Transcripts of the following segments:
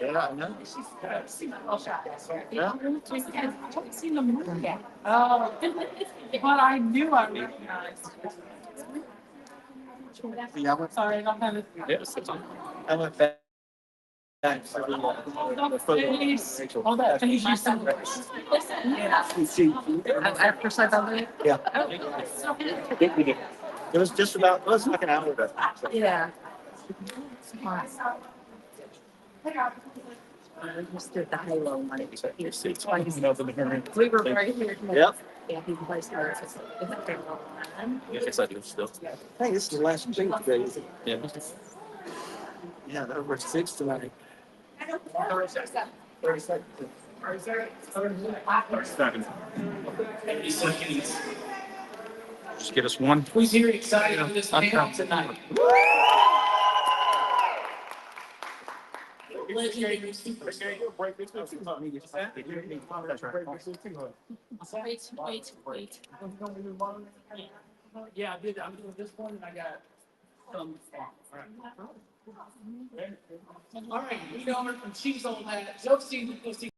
Yeah, I know. Yeah. I haven't seen the movie yet. Oh, but I knew I recognized. Yeah, I went, Sorry, not having. I went back for the Face. All that face you said. Yeah. After I done it. Yeah. It was just about, it was like an hour ago. So. Yeah. I just did the Halo one. We were right here. Yep. Yeah, he plays her. Yes, I do still. Hey, this is the last thing today, is it? Yeah. Yeah, there were 6 tonight. 30 seconds. 30 seconds. 30 seconds. 30 seconds. Just get us one. Who's here excited for this panel tonight? Wait. Yeah, I did. I'm doing this one and I got some. All right, we know her from She's on that. Josie, Pussy.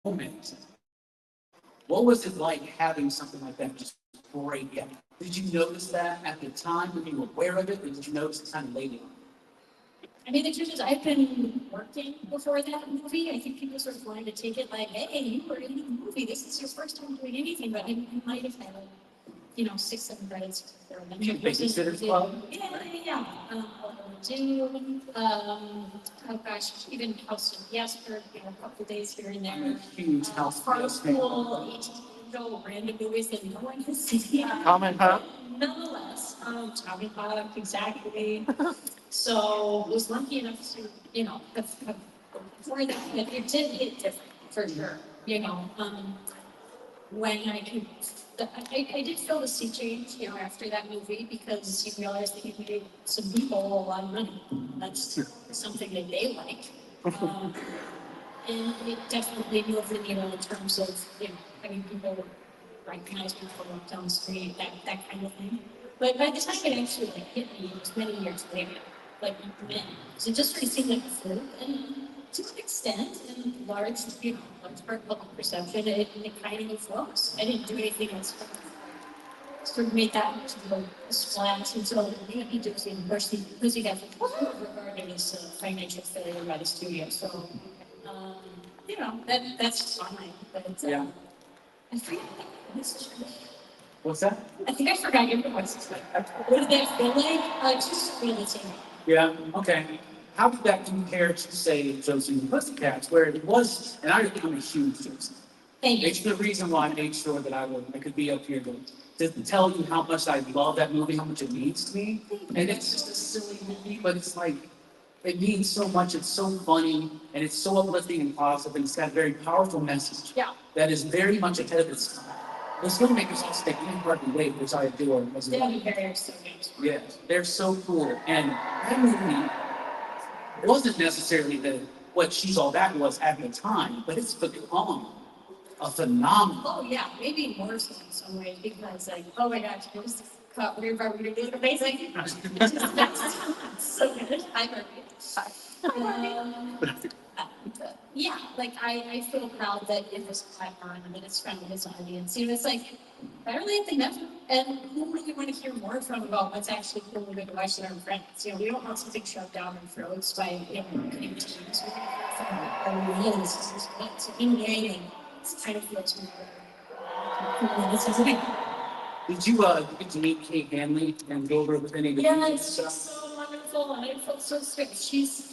Moment. What was it like having something like that just break out? Did you notice that at the time? Were you aware of it, or did you notice it kind of later on? I mean, the truth is, I've been working before that movie. I think people sort of wanted to take it like, hey, you were in the movie. This is your first time doing anything, but you might have had, 6, 7 credits. Babysitters Club? Yeah. Oh gosh, even House of Jasper, a couple days here and there. Huge house Part School, random movies that no one has seen. Comment, huh? Nonetheless, Tommy Hawk, exactly. So was lucky enough to, before that, it did hit different for sure. When I did feel the sea change, after that movie, because you realize that you made some people a lot of money. That's something that they like. And it definitely moved the needle in terms of, people recognize me from down the street, that kind of thing. But by the time it actually hit me, it was many years later. So it just really seemed like a fluke, and to an extent, in large part of public perception, it kind of flows. I didn't do anything else. Sort of made that much of a splash, and so he just because he got regarded as a financial failure by the studio. So, that's fine. But Yeah. I forget this. What's that? I think I forgot your question. What did that feel like? Just really same. Yeah, okay. How did that compare to, say, Josie and the Pussycats, where it was, and I'm a huge Josie. Thank you. It's the reason why I made sure that I could be up here to tell you how much I love that movie, how much it means to me. And it's just a silly movie, but it's like, it means so much. It's so funny, and it's so uplifting and positive, and it's got a very powerful message. Yeah. That is very much ahead of its time. The filmmakers also take incredibly late, which I adore as well. They're so good. Yeah, they're so cool. And that movie wasn't necessarily what She's All That was at the time, but it's become a phenomenon. Oh yeah, maybe more so in some ways because like, oh my gosh, it was cut whatever we were doing amazing. That's so good. I love it. Yeah, like I feel proud that it was platform and that it's found his audience. You know, it's like I really think that, and who really want to hear more from about what's actually cool and good to watch with our friends. You know, we don't want something shoved down our throats by cutting teams. We want to hear from our realists, what's in gaming. It's kind of feels more. This is it. Did you get to meet Kate Hanley and go over with any of the Yeah, it's just so wonderful, and I feel so sweet.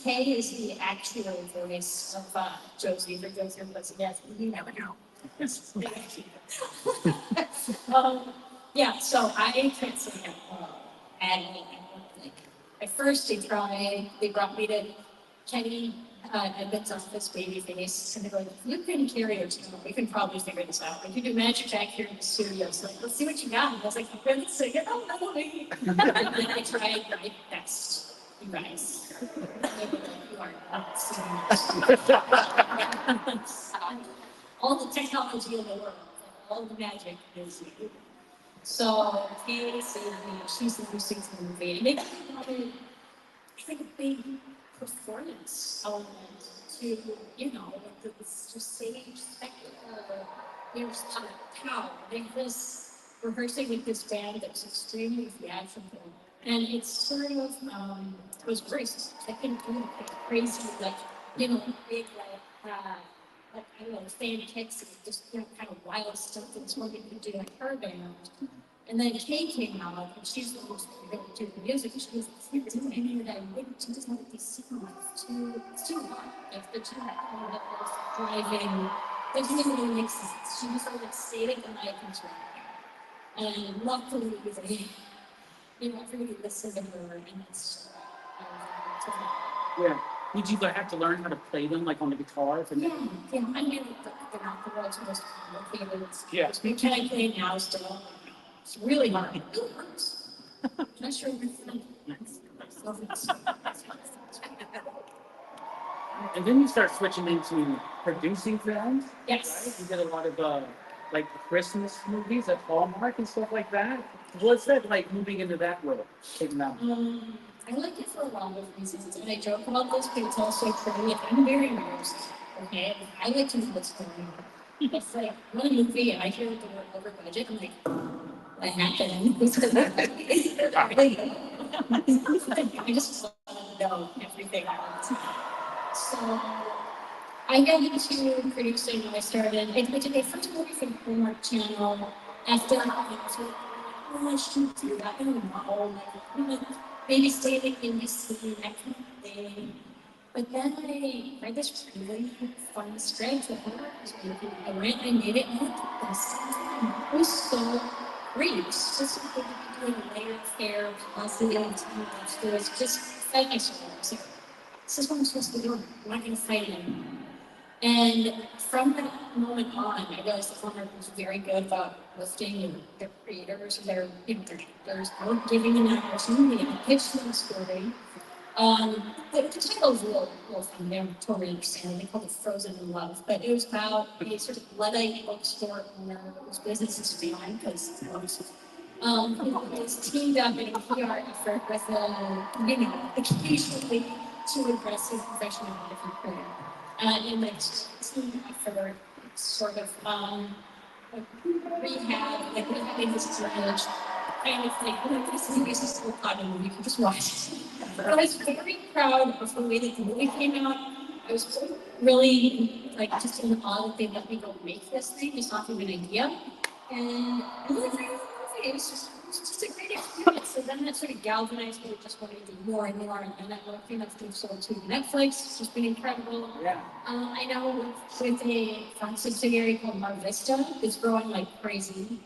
Kay is the actual voice of Josie for Josie and Pussycats. You never know. Yeah, so I can't say that and like at first they brought me to Kenny Edmonds' office, baby face, and they were like, you can carry a tune, we can probably figure this out. We can do magic jack here in the studio. So like, let's see what you got. And I was like, I'm going to sing it. Oh, no, me. And then I tried my best, you guys. You are not singing. All the technology in the world, all the magic is you. So Kay saved me. She's the new sings in the movie. And it probably, I think, a big performance element to, this just stage spectacle, just power. Like this, rehearsing with this band that's extremely theatrical. And it's sort of, it was very, I couldn't do like crazy, like, big, like I don't know, fan kicks and just, kind of wild stuff that's what we could do like her band. And then Kay came out, and she's the most going to do the music. And she was like, "You're doing anything that I wouldn't. She doesn't want these signals. It's too hot. Like the two driving. It didn't really make sense. She was sort of like stating the mic into her hair. And luckily, everybody listened to her, and it's. Yeah. Did you have to learn how to play them, like on the guitar? Yeah. I mean, they're not the world's most complicated. Yeah. Can I play now still? It's really hard. It really hurts. I'm not sure if it's And then you start switching into producing films. Yes. Right? You did a lot of like Christmas movies at Hallmark and stuff like that. What's that like moving into that world? Taking that. I like it for a lot of reasons, and I joke about this, but it's also true. Like, I'm very nervous. Okay, I like to know what's going on. It's like when a movie and I hear that they're over budget, I'm like, what happened? I just want to know everything. So I got into producing when I started. I did my first movie for the Hallmark Channel. After I should do that. I don't know. Maybe stay in this scene, that kind of thing. But then I read this really fun script that I went and made it, and it was so great. It's just something to be doing layer of hair, positive, it was just felt like so. This is what I'm supposed to be doing. I'm not going to fight it anymore. And from that moment on, I realized the Hallmark was very good about lifting their creators, their actors, giving them an opportunity and pitch them a story. The title is a little fun. They don't totally understand. They call it Frozen in Love, but it was about a sort of Luddite bookstore owner whose business is failing because it's teamed up in a PR effort with occasionally too aggressive professional career. And like team effort, sort of rehabbing this marriage, kind of like this movie is so fun, you can just watch it. I was very proud of the way that the movie came out. I was really just in awe that they let me go make this thing just off of an idea. And I really proud of the movie. It was just a great experience. So then that sort of galvanized me to just want to do more and more. And that working that's been sold to Netflix. It's just been incredible. Yeah. I know with a subsidiary called Mar Vista, it's growing like crazy.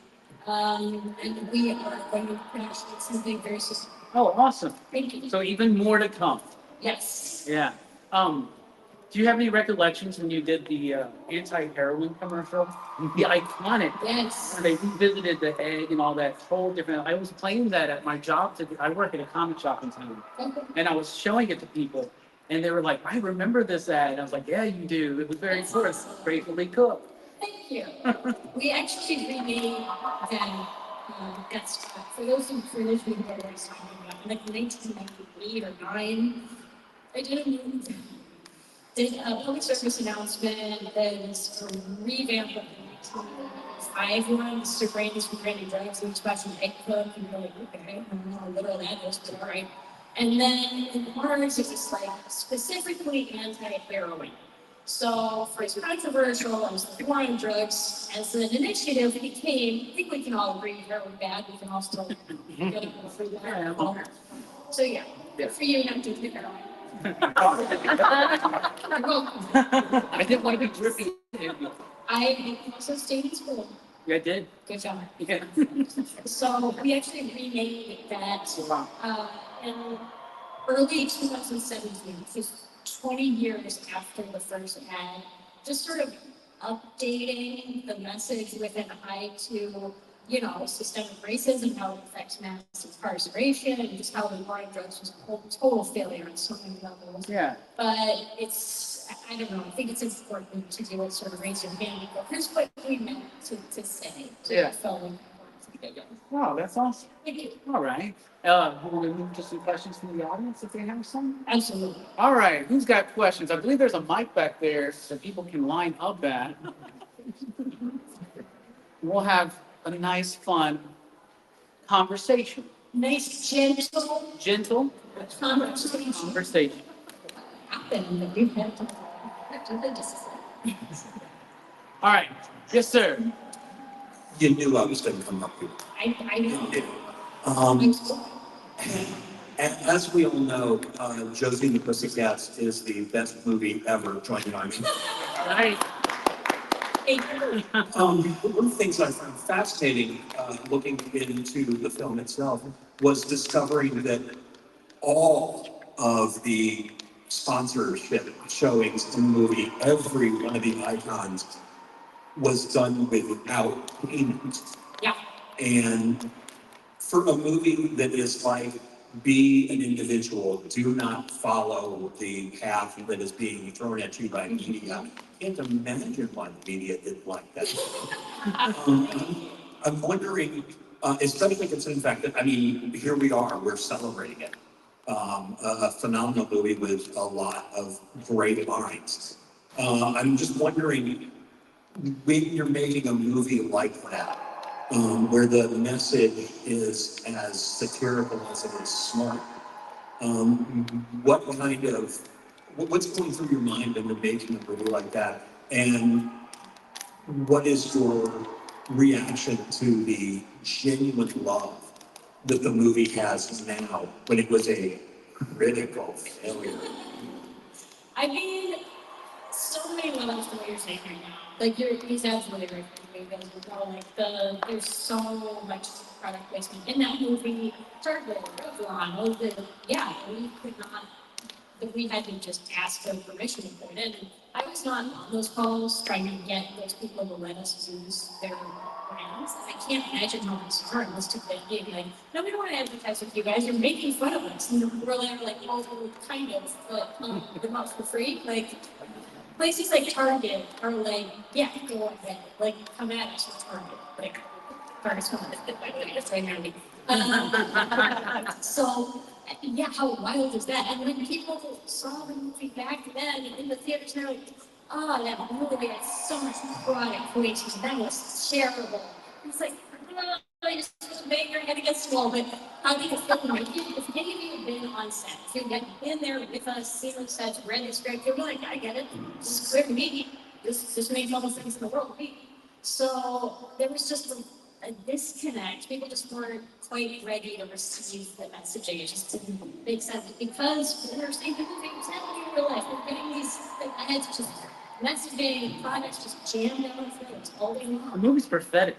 And we are going to produce something very soon. Oh, awesome. Thank you. So even more to come. Yes. Yeah. Do you have any recollections when you did the anti-heroin commercial? The iconic, Yes. where they revisited the egg and all that whole different. I was playing that at my job. I work at a comic shop in town, and I was showing it to people, and they were like, "I remember this ad." And I was like, "Yeah, you do. It was very important." Rachael Leigh Cook. Thank you. We actually remade that. That's for those who know what I was talking about. Like 1998 or 9, I did a public service announcement that was a revamp of the 1995 one. So Brandon's from Brandon Drugs, and we talked some egg cook, and we're like, okay, I don't know how literal that is, but all right. And then in ours, it was like specifically anti-heroin. So for as controversial as the war on drugs, as an initiative became, I think we can all agree heroin bad, we can all still get it for the heroin. So yeah, good for you not to do heroin. I didn't want to be drippy. I also stayed in school. Yeah, I did. Good job. Yeah. So we actually remade that in early 2017, just 20 years after the first ad, just sort of updating the message with an eye to, systemic racism, how it affects mass incarceration, and just how the war on drugs was a total failure on so many levels. Yeah. But I don't know, I think it's important to do it sort of raise your hand and go, here's what we meant to say. Yeah. Wow, that's awesome. Thank you. All right. We're going to move to some questions from the audience if they have some. Absolutely. All right. Who's got questions? I believe there's a mic back there so people can line up at. We'll have a nice, fun conversation. Nice, gentle Conversation. Happened that we've had to All right. Yes, sir. You knew I was going to come up here. I know. Um, as we all know, Josie and the Pussycats is the best movie ever. Join the Army. Right. One of the things I found fascinating looking into the film itself was discovering that all of the sponsorship showings in the movie, every one of the icons was done without payment. Yeah. And for a movie that is like, be an individual, do not follow the path that is being thrown at you by media. I can't imagine why the media didn't like that. I'm wondering, especially considering the fact that, here we are, we're celebrating it. A phenomenal movie with a lot of great lines. I'm just wondering, when you're making a movie like that, where the message is as satirical as it is smart, what's going through your mind in the making of a movie like that, and what is your reaction to the genuine love that the movie has now when it was a critical failure? I mean, so many levels to what you're saying right now. Like he's absolutely right. There's so much product placement in that movie. Target, Revlon, we could not. We had to just ask for permission to put it in. And I was not on those calls trying to get those people to let us use their brands. I can't imagine how much hard it was to be like, no, we don't want to advertise with you guys. You're making fun of us. And we're like, oh, kind of, but the most for free. Like places like Target are like, yeah, go ahead. Like, come at us with Target. Like, Target's one of the it's right now. So, yeah, how wild is that? And when people saw the movie back then in the theaters, they're like, oh, that movie had so much product places. That was terrible. It's like, I just bang your head against the wall. But how do you feel like if any of you have been on set, if you had been there with us, seen the sets, read the script, you're like, I get it. This is clear to me. This makes all the things in the world to me. So there was just a disconnect. People just weren't quite ready to receive the messaging. It just didn't make sense because we're seeing the movie happening in real life. We're getting these ads just messaging, products just jammed down through. It's all day long. The movie's prophetic.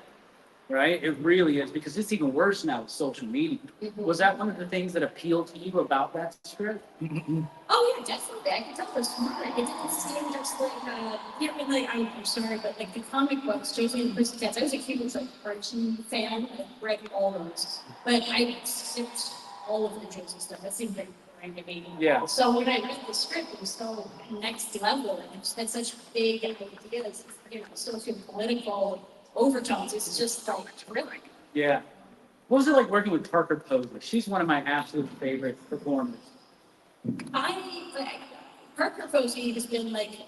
right? It really is, because it's even worse now with social media. Was that one of the things that appealed to you about that script? Oh yeah, definitely. I could tell it was smart. It didn't seem just like you know, I mean, like I'm sorry, but like the comic books, Josie and the Pussycats. I was a huge like Archie fan. I read all those, but I skipped all of the Josie stuff. That seemed like boring to me. Yeah. So when I read the script, it was so next level, and it just had such big ideas, you know, socio-political overtones. It's just felt thrilling. Yeah. What was it like working with Parker Posey? She's one of my absolute favorite performers. I Parker Posey has been like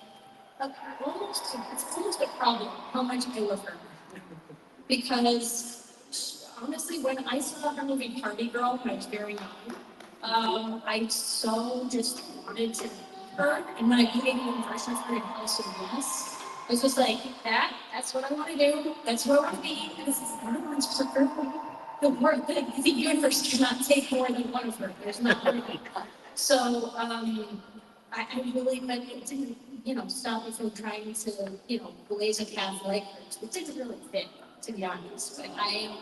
it's almost a problem how much I love her because honestly, when I saw her movie Party Girl when I was very young, I so just wanted to be her, and when I became an impression of her in House of Yes, I was just like that's what I want to do. That's what I want to be. This is everyone's just a girl. The universe cannot take more than one of her. There's not one of them. So I really, but it didn't, you know, stop me from trying to, you know, blaze a path like hers. It didn't really fit, to be honest. But I,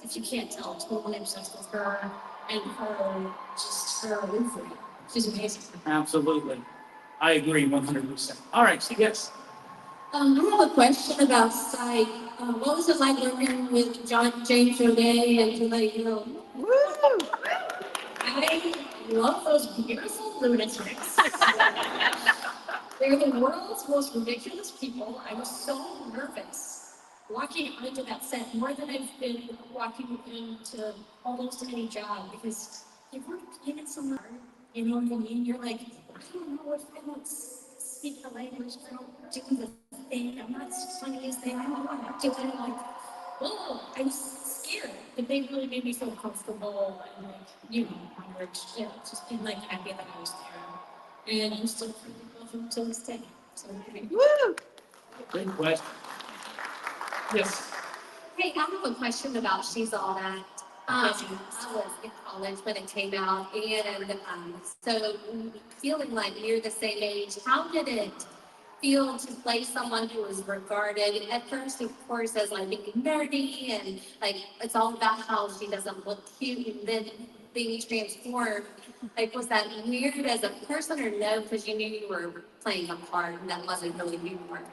if you can't tell, totally obsessed with her and her movement. She's amazing. Absolutely. I agree 100%. All right, so yes. I have a question about Psych. What was it like working with James Joday and Julia Hill? I love those beautiful lunatics. They're the world's most ridiculous people. I was so nervous walking onto that set more than I've been walking into almost any job because you want to paint it somewhere. You know what I mean? You're like, I don't know if I don't speak the language, if I don't do the thing, I'm not funny as they, I don't know what I'm doing. Like, whoa, I'm scared. But they really made me feel comfortable and like, you know, honored. Yeah, just being like happy that I was there. And I'm still pretty welcome to this day. So, Woo! Great question. Yes. Hey, I have a question about She's All That. I was in college when it came out, and so feeling like near the same age, how did it feel to play someone who was regarded at first, of course, as like being nerdy and like it's all about how she doesn't look cute, and then being transformed? Like, was that weird as a person, or no? Because you knew you were playing a part, and that wasn't really who you were.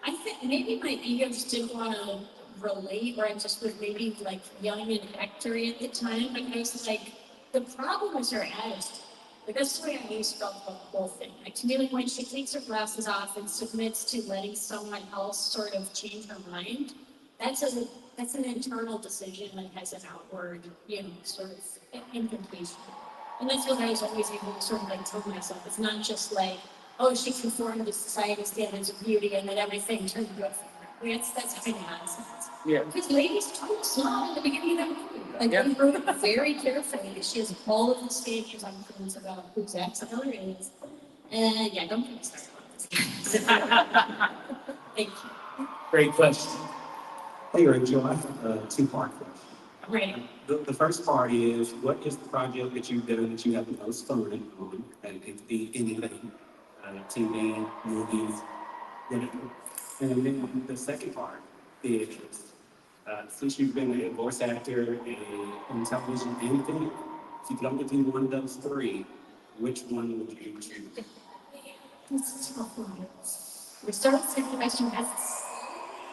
I think maybe my ego just didn't want to relate, or I just was maybe like young and hectory at the time. But I was like, the problem was her attitude. Like that's the way I always felt about the whole thing. Like to me, like when she takes her glasses off and submits to letting someone else sort of change her mind, that's an internal decision that has an outward, you know, sort of implication. And that's what I was always able to sort of like tell myself. It's not just like, oh, she conformed to society's standards of beauty and then everything turned good for her. That's kind of nonsense. Yeah. Because ladies told small at the beginning of that movie. Like Yeah. they wrote it very carefully. She has all of the stages on films about who Zack Snyder is. And yeah, don't get me started on this. Thank you. Great question. Hey, Rachel, I have a two-part question. Right. The first part is, what is the project that you've done that you have the most fun on? And it could be anything, TV, movies, whatever. And then the second part is, since you've been a voice actor on television and film, if you could only do one of those three, which one would you choose? It's a tough one. We started with the question that's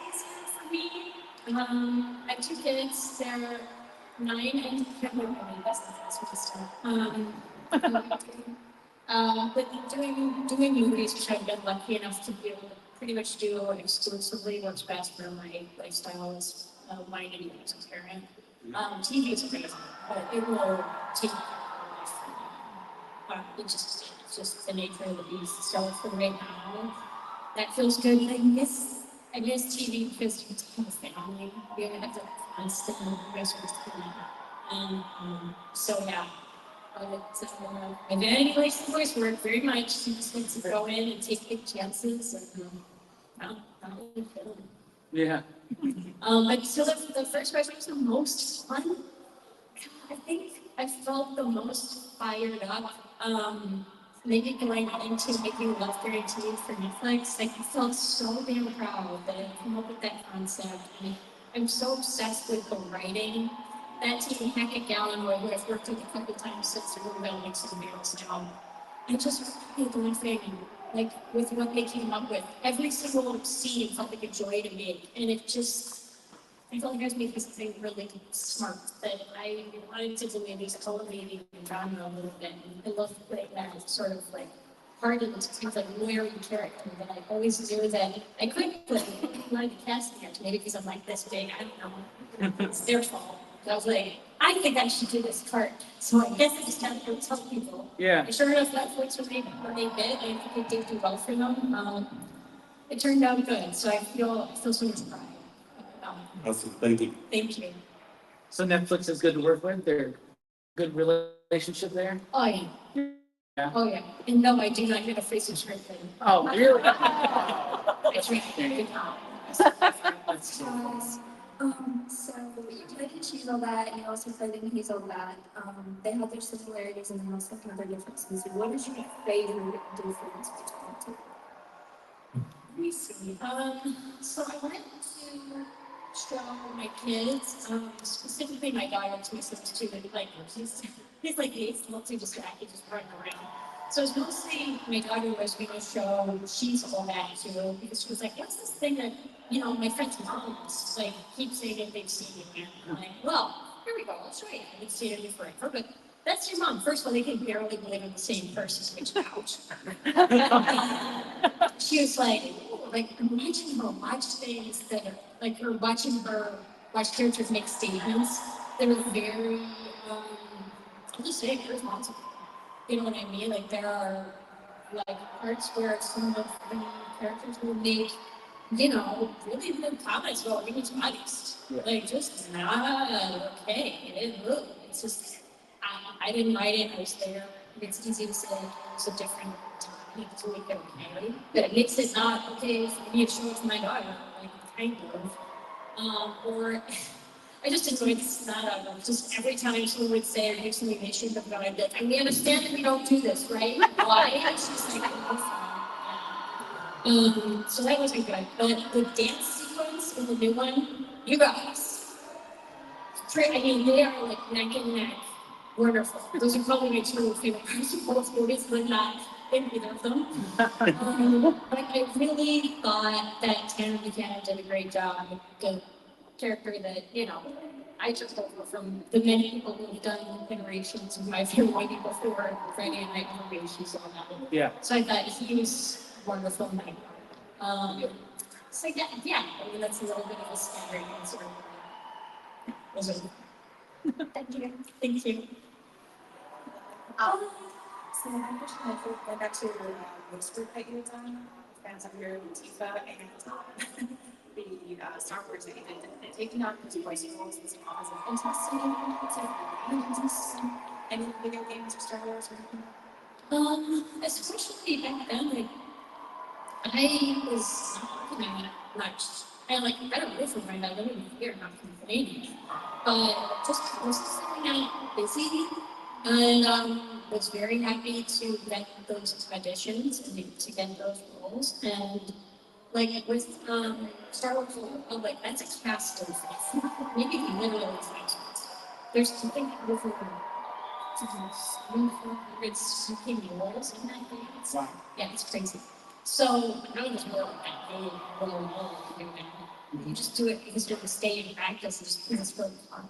easier for me. I have two kids. They're 9 and 10. I mean, that's the first one to start. But doing movies, which I've been lucky enough to be able to pretty much do exclusively, works best for my lifestyle as mine and as a parent. TV is amazing, but it will take life from you. It's just the nature of the beast. So for right now, that feels good. I miss TV because it's kind of family. We have to constantly resource so yeah. And then likes the voice work very much. She just needs to go in and take big chances and not really feel it. Yeah. But so the first question was the most fun. I think I felt the most fired up. Maybe going into making Love Guaranteed for Netflix, like I felt so damn proud that I came up with that concept. And I'm so obsessed with the writing. That team, Hackett Gallen, who I've worked with a couple times since we're developing somebody else now. I just really the one thing, like with what they came up with. Every single scene felt like a joy to make, and it just, I felt like I was making something really smart that I wanted to do, at least elevating the genre a little bit. And I love putting that sort of like heart into things like lawyer character that I always knew that I couldn't put like a casting actor, maybe because I'm like this big, I don't know. It's their fault. And I was like, I think I should do this part. So I guess I just have to tell people. Yeah. And sure enough, Netflix when they did, I think they did do well for them. It turned out good, so I feel so much pride. Awesome, thank you. Thank you. So Netflix is good to work with. They're good relationship there. Oh yeah. Yeah. Oh yeah. And no, I do not get a free subscription. Oh, really? I drink good now. That's so nice. So you played in She's All That, and you also played in He's All That. They have their similarities and they also have their differences. What is your favorite difference between the two? Let me see. So I went to show my kids, specifically my daughter, to my sister too, like he's like he's a little too distracted, just running around. So it's mostly my daughter was going to show She's All That too, because she was like, what's this thing that, you know, my friend's moms like keep saying that they've seen you here. I'm like, well, here we go, I'll show you. I haven't seen her forever, but that's your mom. First of all, they can barely believe I'm the same person, which ouch. She was like, oh, like I'm watching her watch things that are like her watching her watch characters make statements that are very I'll just say very responsible. You know what I mean? Like there are like parts where some of the characters will make, you know, really good comments about women's bodies. Yeah. Like just not okay. It didn't move. It's just I didn't write it, I was there. It's easy to say it was a different time to make it okay. But it makes it not okay for me to show it to my daughter, like kind of. Or I just enjoyed the snot out of it. Just every time someone would say or do something they shouldn't have done, I'd be like, and we understand that we don't do this, right? Why? It's just like, so that wasn't good. But the dance sequence in the new one, you guys. I mean, they are like neck and neck. Wonderful. Those are probably my two favorite parts of both movies, but not in either of them. But I really thought that Tanner Buchanan did a great job with the character that, you know, I took over from the many people who've done iterations of my favorite movie before, Friday Night Movies on that one. Yeah. So I thought he was wonderful. So yeah, I mean, that's a little bit of a scary answer. Thank you. Thank you. So my question I think went back to the script that you had done, fans of your Tifa and the Star Wars that you did. Taking on those voice roles was always an interesting any video games or Star Wars or anything? Especially back then, like, I was not looking at it much. I don't live from right now, I don't even hear, not complaining. But just was sitting out busy and was very happy to get those auditions and to get those roles. And like with Star Wars Republic, that's a cast of maybe literally thousands. There's something over 1,400 something roles in that thing. Yeah, it's crazy. So I was more like that, to do that. You just do it because you have to stay in practice and just because it's really fun.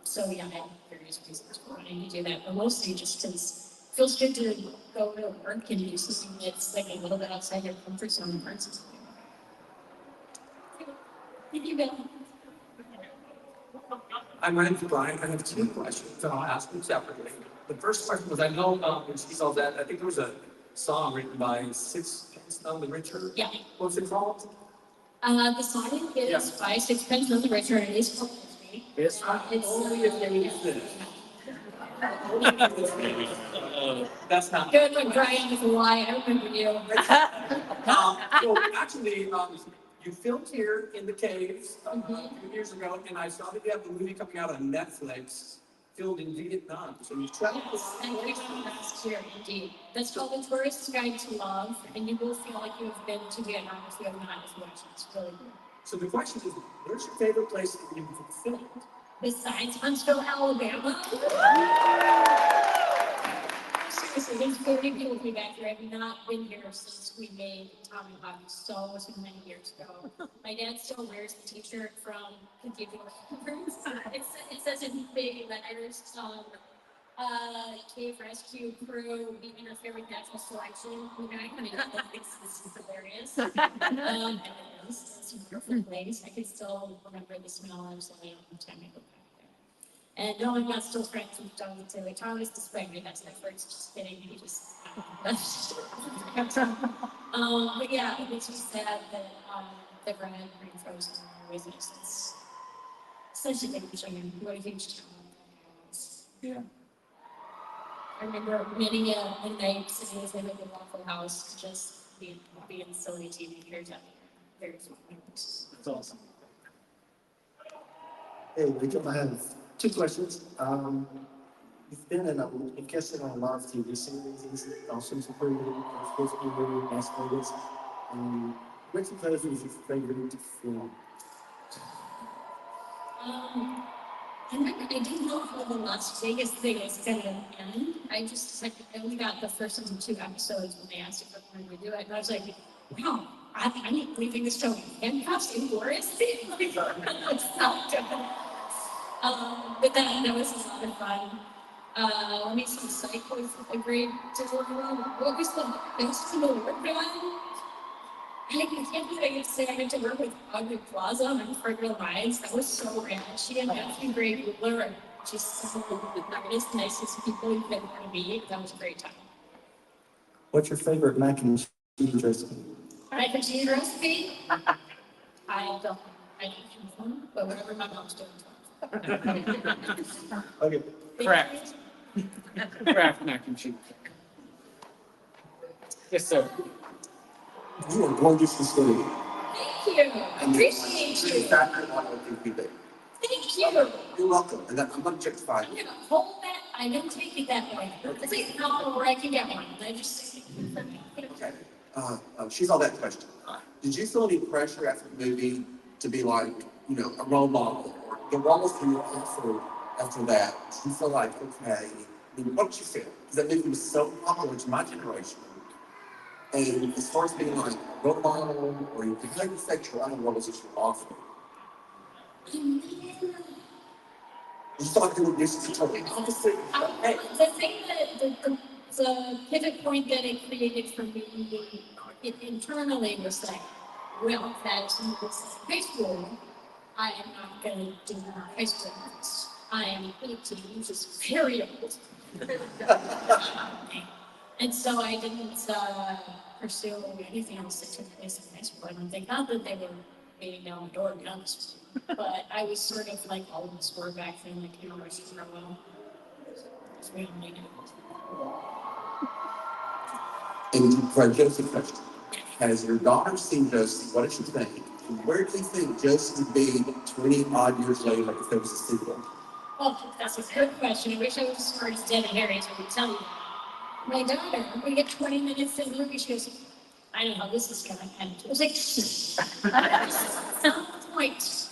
So yeah, I have various reasons for wanting to do that, but mostly just because it feels good to go to work and do something that's like a little bit outside your comfort zone versus. Thank you, Bill. Hi, my name's Brian. I have two questions, and I'll ask them separately. The first question was, I know when She's All That, I think there was a song written by Sixpence None the Richer. Yeah. What was it called? The song is by Sixpence None the Richer, and it is called History. Yes. It's Only if they use this. That's not. good when Brian with a Y. I remember you. So actually, you filmed here in the caves a few years ago, and I saw that you have a movie coming out on Netflix, filmed in Vietnam. So you traveled. And we went last year, indeed. That's called The Tourist's Guide to Love, and you will feel like you have been to Vietnam if you have not as much. It's really good. So the question is, where's your favorite place that you've filmed? Besides Huntsville, Alabama. Seriously, there's 40 people with me back here. I've not been here since we made Tommy Hockey so many years ago. My dad still wears the t-shirt from Cathedral Conference. It says in big letters, Cave Rescue Crew, we interfere with natural selection. You know, I kind of think this is hilarious. And it is. It's a beautiful place. I can still remember the smell of something every time I go back there. And no, I'm not still friends with Jonathan Taylor Thomas, despite me, that's my first, just kidding, he just left. But yeah, it makes me sad that, the Grand Green Frozen was it's such a big shame, what a huge talent that was. Yeah. I remember many a night sitting in the Waffle House, just being silly teenagers out there. Very That's awesome. Hey, Rachel, I have two questions. You've been in you've guested on a lot of TV series, also supported sports movie, basketball games. Which of those is your favorite film? I didn't know how the Las Vegas thing was gonna end. I only got the first of 2 episodes when they asked if I wanted to do it, and I was like, wow, I'm leaving this show in handcuffs in Boris. It's not good. But that was a lot of fun. Let me see, Psych was a great what was the best in the work on? I can't believe I get to say I had to work with Audrey Plaza on Fragrant Lines. That was so rad. She and Matthew Gray Rubler are just some of the nicest, nicest people you could ever meet. That was a great time. What's your favorite mac and cheese recipe? Mac and cheese recipe? I don't choose one, but whatever my mom's doing. Okay. Correct. Kraft mac and cheese. Yes, sir. You are gorgeous to see. Thank you. I appreciate you. Thank you. Thank you. You're welcome. And I'm going to check the file. I'm gonna hold that. I didn't take it that way. It's like no, where I can get one. I just Okay. She's all that question. Did you feel any pressure after the movie to be like, you know, a role model? Or the roles you offered after that, did you feel like, okay, I mean, what did you feel? Because that movie was so popular to my generation. And as far as being like a role model or you how you affect your own roles that you offer. You thought they were just totally opposite. Hey. the thing that the pivot point that it created for me internally was like, well, that's high school. I am not going to do high school notes. I am 18, which is very old. And so I didn't pursue anything else that took place in high school. I don't think, not that they were beating down the door, to be honest, but I was sort of like all of us were back then, like, you know, I was just well. So we don't need it. And for Josie question, has your daughter seen Josie? What does she think? And where do you think Josie would be 20 odd years later if there was a sequel? Oh, that's a good question. I wish I was as smart as Debbie Harry so I could tell you. My daughter, we get 20 minutes in the movie, she goes, I don't know how this is going to end. I was like, some point,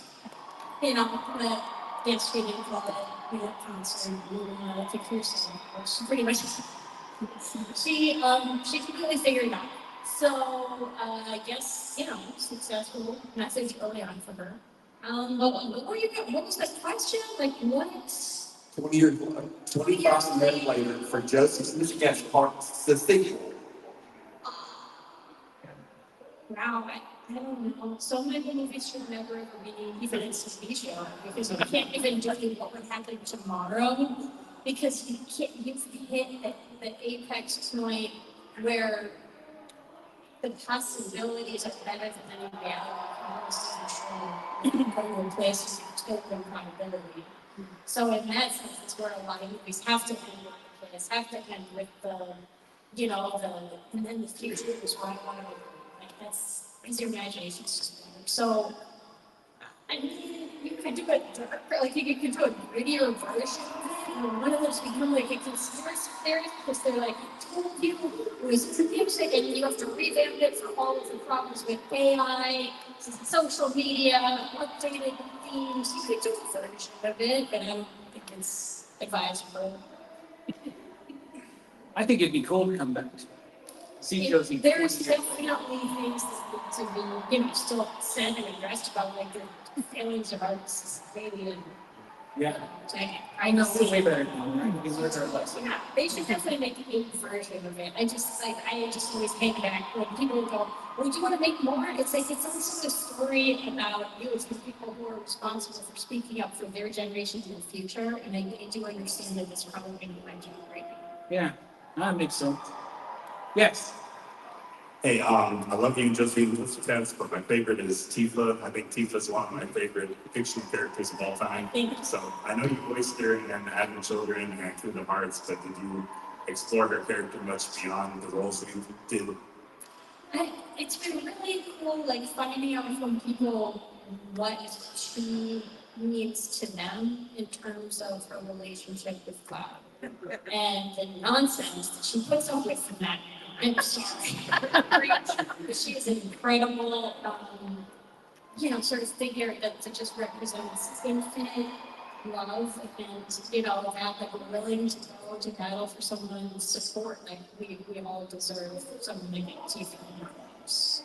you know, the dance we didn't call it, we had concert, I think she pretty much, she completely figured it out. So, I guess, you know, successful message early on for her. What was the question? Like, what? 25 years later for Josie's Pussycats Part the sequel. Wow, I don't know. So many movies should never ever be even in TV show because you can't even do what would happen tomorrow because you've hit the apex point where the possibilities are better than any reality can replace total improbability. So in that sense, it's where a lot of movies have to end with the place, have to end with the, you know, and then the future is where I want to be. Like that's, because your imagination's just better. So, I mean, you could do it darker, like you could do a grittier version of it, one of them's become like a conspiracy theorist because they're like, told you it was music and you have to revamp it for all of the problems with AI, social media, updated themes. You could do a version of it, but I don't think it's advisable. I think it'd be cool to come back. See Josie. There's 20 years. definitely things that need to be, still said and addressed about like the feelings of our society and Yeah. I know. It's way better now, right? These words are less. Yeah, they should definitely make a version of it. I just always hang back when people go, well, do you want to make more? It's like, it's also a story about you as the people who are responsible for speaking up for their generation in the future. And I do understand that it's probably going to be right now. Yeah, that makes sense. Yes. Hey, I love you, Josie and Pussycats, but my favorite is Tifa. I think Tifa's one of my favorite fictional characters of all time. Thank you. So I know you voiced her in Advent Children and Kingdom Hearts, but did you explore her character much beyond the roles that you did? It's been really cool, like finding out from people what she means to them in terms of her relationship with God and the nonsense that she puts up with from that. I'm sorry, but she is an incredible, sort of figure that just represents infinite love and, that we're willing to go to battle for someone's support. Like we all deserve someone like Tifa in our lives.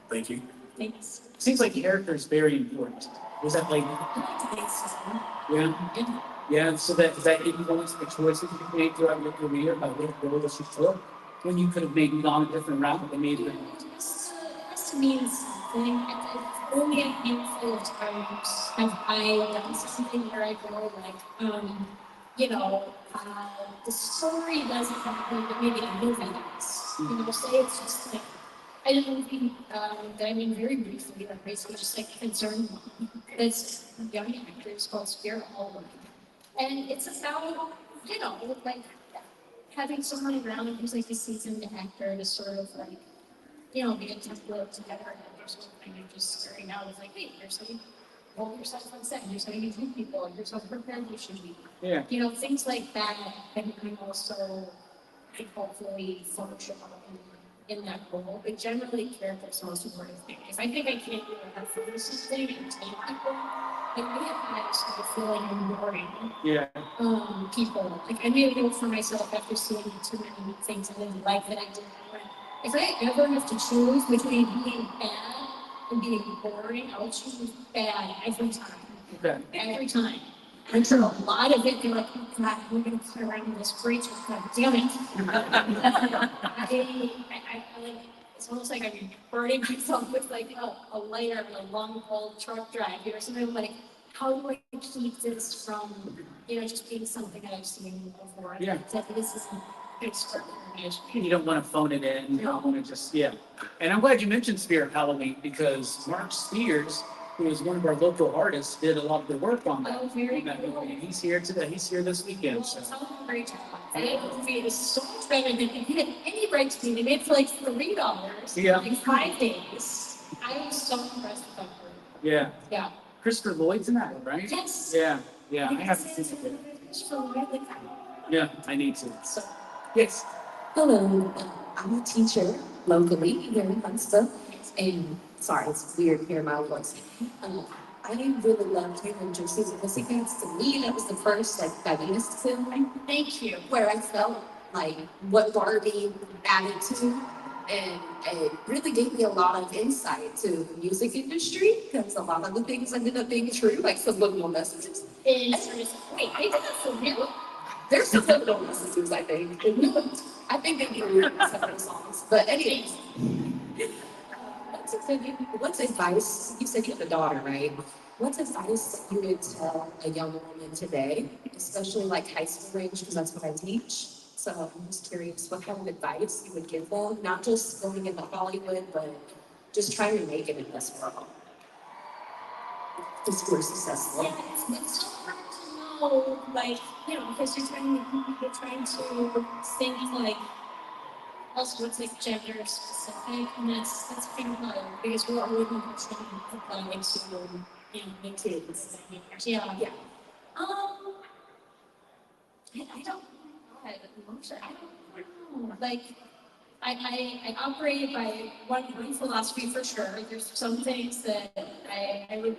Thank you. Thanks. Seems like character is very important. Was that like, yeah? Yeah, so that influenced the choices you made throughout your career about what role that you took when you could have maybe gone a different route, but maybe. It has to mean something. Only a handful of times have I done something where I go like, the story doesn't happen, but maybe the movie does. Say it's just like, I did a movie that I mean very briefly, that basically just like concerned this young actor. It's called Spirit Hallway. And it's about, like having someone around who's like a seasoned actor to sort of like, be a template together and there's something and just starting out with like, hey, here's how you hold yourself on set, here's how you treat people, here's how prepared you should be. Yeah. Things like that, and I'm also hopefully function in that role. But generally character's the most important thing. If I think I can't do enough for something and take people, like we have had a sort of feeling ignoring people. Like I made a note for myself after seeing too many things I didn't like that I didn't want. If I ever have to choose between being bad and being boring, I'll choose bad every time. Okay. Every time. And for a lot of it, they're like, oh God, we're going to play around with this Rachel, God damn it. It's almost like I'm burning myself with like a lighter of a long haul truck drive or something like, how do I keep this from, just being something that I've seen before? Yeah. That this is extraordinary. You don't want to phone it in. You don't want to just, And I'm glad you mentioned Spirit Halloween because Mark Spears, who is one of our local artists, did a lot of the work on that. Oh, very on that cool. movie. And he's here today. He's here this weekend. So. It's all a great job. That movie is so much better than if you had any rights to. They made it for like $3. Yeah. Like 5 days. I was so impressed with that movie. Yeah. Yeah. Christopher Lloyd's in that one, right? Yes. Yeah. Yeah. I have to see it. It's really fun. Yeah, I need to. So, Yes. Hello, I'm a teacher locally here in Huntsville, and sorry, it's weird hearing my voice. I really loved hearing Josie and Pussycats. To me, that was the first feminist film. thank you. Where I felt like what Barbie added to, and it really gave me a lot of insight to the music industry because a lot of the things ended up being true, like subliminal messages. Wait, I did that for real. There's subliminal messages, I think. I think they can read some of the songs. But anyways, what's advice? You said you have a daughter, right? What's advice you would tell a young woman today, especially like high school range, because that's what I teach. So I'm just curious what kind of advice you would give them, not just going into Hollywood, but just trying to make it in this world. If we're successful. Yeah, it's so hard to know, like, because you're trying to think like, also it's like gender specific, and that's kind of hard because we're already trying to apply to, make kids. Yeah. I don't, I don't know. Like, I operate by one philosophy for sure. There's some things that I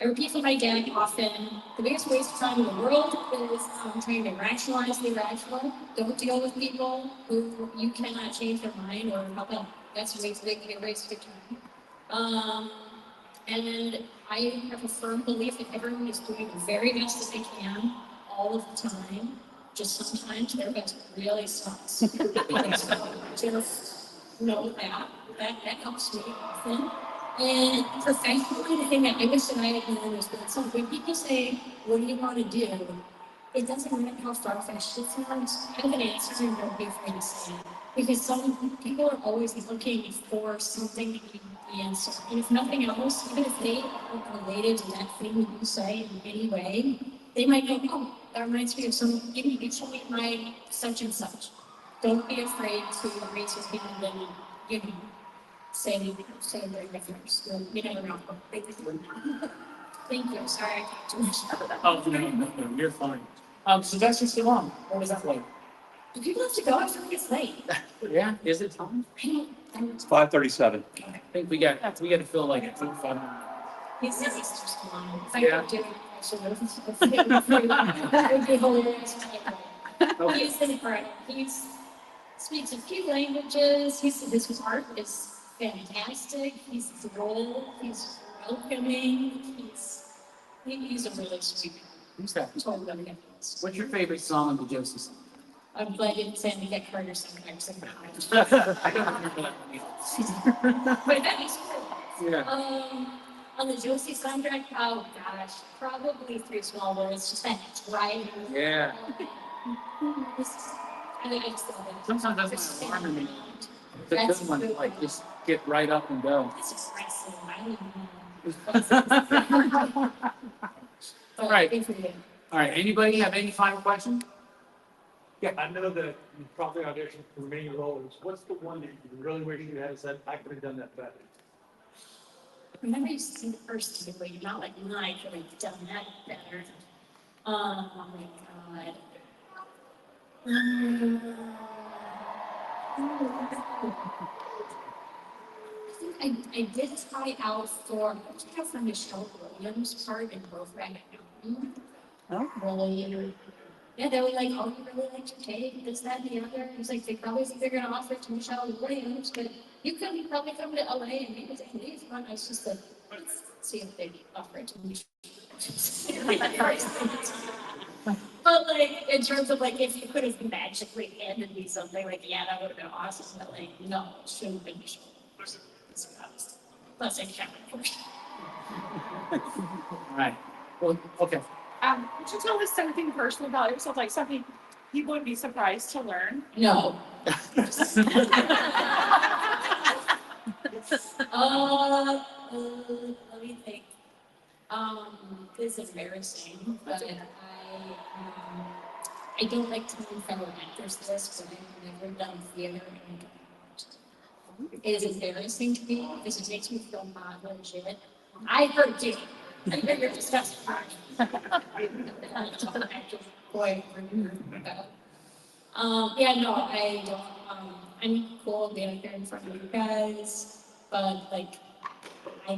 repeat from my dad often. The biggest waste of time in the world is trying to rationalize the irrational. Don't deal with people who you cannot change their mind or help out. That's a waste of time. And I have a firm belief that everyone is doing the very best that they can all of the time. Just sometimes their best really sucks. Just know that. That helps me often. And professionally, the thing that I wish that I had known is that when people say, what do you want to do? It doesn't matter how far-fetched it sounds. I have an answer and don't be afraid to say it. Because some people are always looking for something to be the answer. And if nothing else, even if they aren't related to that thing that you say in any way, they might go, oh, that reminds me of some, you show me my such and such. Don't be afraid to raise your hand and, you know, say their difference. You never know. Thank you. Sorry, I talked too much. Oh, no, you're fine. Sylvester Stallone, what was that like? Do people have to go? I feel like it's late. Yeah, is it time? It's 5:37. I think we got to feel like it's 5. He's just long. If I Yeah. could do it, I should have. That would be hilarious. He's incredible. He speaks a few languages. His art is fantastic. He's droll. He's welcoming. He's a really sweet guy. Who's that? Totally. What's your favorite song of the Josie song? I'm glad you didn't say me get Carter sometimes. I don't remember that one either. But that is cool. Yeah. On the Josie soundtrack, oh gosh, probably Three Small Words, just that driving. Yeah. I just love it. Sometimes that's my alarm in me. The good one, like, just get right up and go. It's aggressive. I don't know. All right. Good for you. All right, anybody have any final questions? Yeah, I know that you probably auditioned for many roles. What's the one that you really wish you had said, I could have done that better? Remember you seen the first two, but you're not like, I could have done that better. Oh my God. I think I did try out for Michelle Williams' part in Brokeback Mountain. Oh. Really, yeah, they were like, oh, you really like your take, this, that, and the other. He's like, they probably think they're gonna offer it to Michelle Williams, but you could probably come to LA and maybe they can leave. And I was just like, let's see if they offer it to Michelle. But like, in terms of like, if you could have magically handed me something, like, yeah, that would have been awesome. But like, no, it should have been Michelle. Plus, I can't remember. All right. Well, okay. Would you tell us something personal about yourself, like something you wouldn't be surprised to learn? No. Let me think. This is embarrassing, but I don't like telling fellow actors this, but I've never done theater and it is embarrassing to me because it makes me feel not legit. I heard you. I heard your disgusting. Boy, yeah, no, I don't. I'm cool being here in front of you guys, but like, I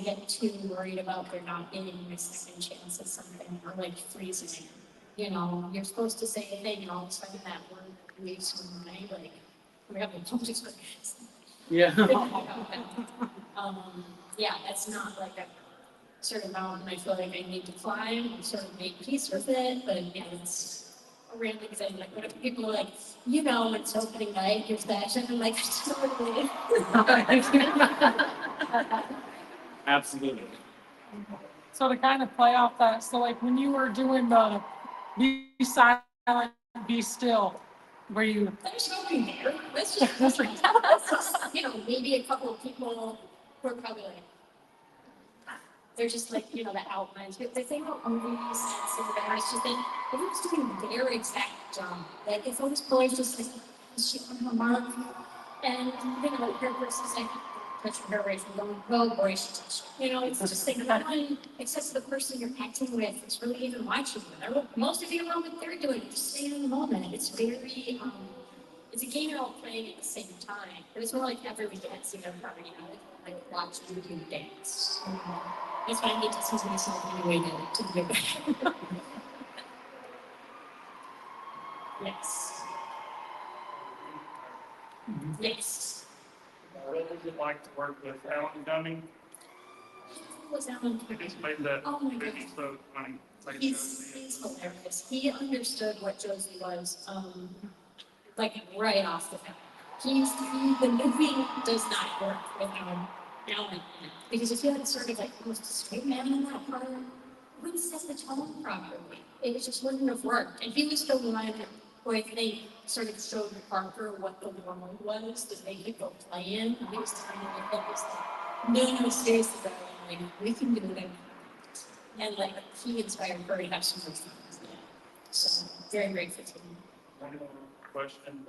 get too worried about there not being my second chance at something or like freezing. You know, you're supposed to say a thing and all of a sudden that word leaves from my like. We have a public experience. Yeah. Yeah, that's not like a certain mountain I feel like I need to climb and sort of make peace with it, but yeah, it's a random thing. Like when people are like, you know, it's opening night, your fashion, I'm like, totally. Absolutely. So to kind of play off that, so like when you were doing the be silent, be still, were you? There's nobody there. Let's just, you know, maybe a couple of people who are probably like, they're just like, you know, the outlines. But the thing about movies and cinema is just that everyone's doing their exact job. Like if I was pulling just like shit on her mark, and you know, her person's like, That's your hair raising, going, oh, gracious. You know, it's just like, no one, except for the person you're acting with, it's really even watching you. Most of you know what they're doing, just stay in the moment. It's very, it's a game you're all playing at the same time. But it's more like everybody dancing in front of you, like watching you dance. That's what I need to see to myself anyway to do better. Yes. Yes. What was it like to work with Alan Dunning? Who was Alan? He just made that Oh my movie God. so funny. Like, He's hilarious. He understood what Josie was, like right off the bat. The movie does not work without Alan in it. Because if you had sort of like almost a straight man in that part, it wouldn't set the tone properly. It just wouldn't have worked. And he was the one who I think sort of showed Parker what the world was that they could go play in. He was telling me that was like, no, seriously, bro, like, we can do it. And like, he inspired her to have so much fun. So, very grateful to him. one more question.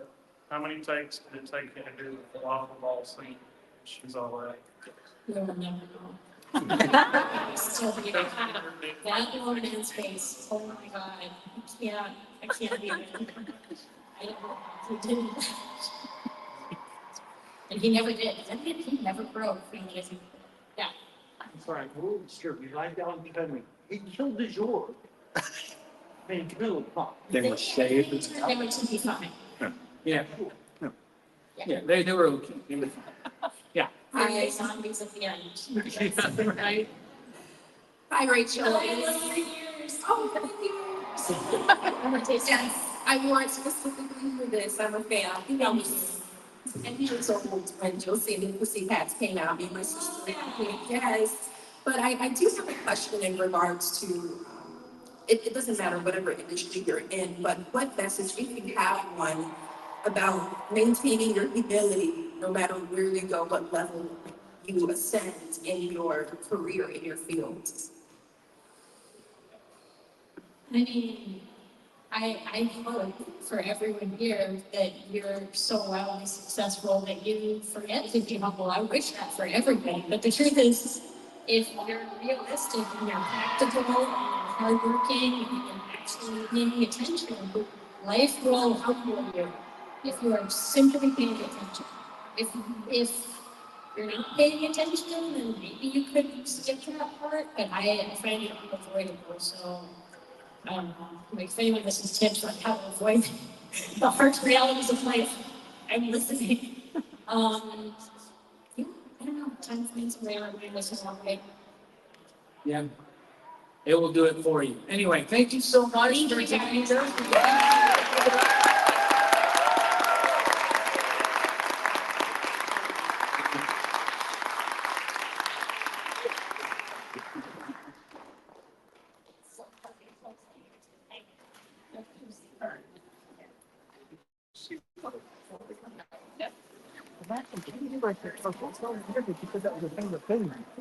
How many takes did it take you to do the falafel ball scene? She's all right. You'll never know. Still be that woman in space. Oh my God. I can't be it. I don't know. He didn't. And he never did. He never broke. Yeah. I'm sorry, we'll sure we lied down behind me. He killed the Jor. Man, kill him, huh? They were saved. They were to be fine. Yeah. Yeah, they were okay. They were fine. Yeah. Hi, zombies at the end. Right? Hi, Rachel. Yes, I want specifically for this. I'm a fan. I think I was 10 years old when Josie and the Pussycats came out. Me and my sister, yes. But I do have a question in regards to, it doesn't matter whatever industry you're in, but what message, if you have one, about maintaining your humility no matter where you go, what level you ascend in your career, in your field. I mean, I hope for everyone here that you're so wildly successful that you forget to be humble. I wish that for everybody. But the truth is, if you're realistic and you're practical and you're hardworking and you're actually paying attention, life will humble you if you are simply paying attention. If you're not paying attention, then maybe you could skip that part, but I find it unavoidable. So like if anyone listens tips on how to avoid the harsh realities of life, I'm listening. Yeah, I don't know, time for me to wear this is all right. Yeah. It will do it for you. Anyway, thank you so much for taking me there.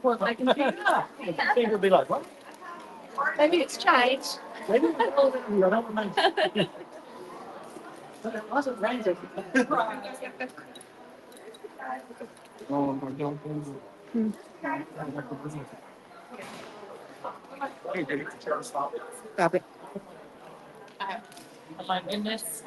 Well, I can figure it out. Thing would be like, what? Maybe it's changed. Maybe I don't remember. But it wasn't raining. Oh, my God. Stop it. Am I in this?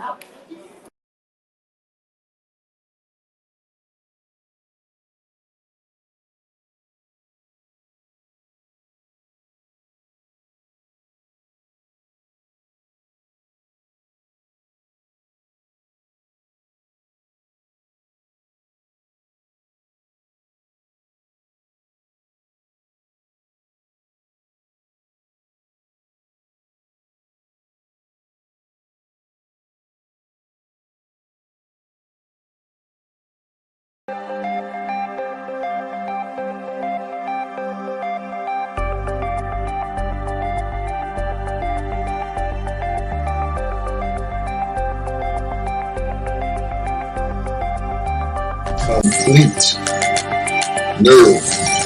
Complete. No.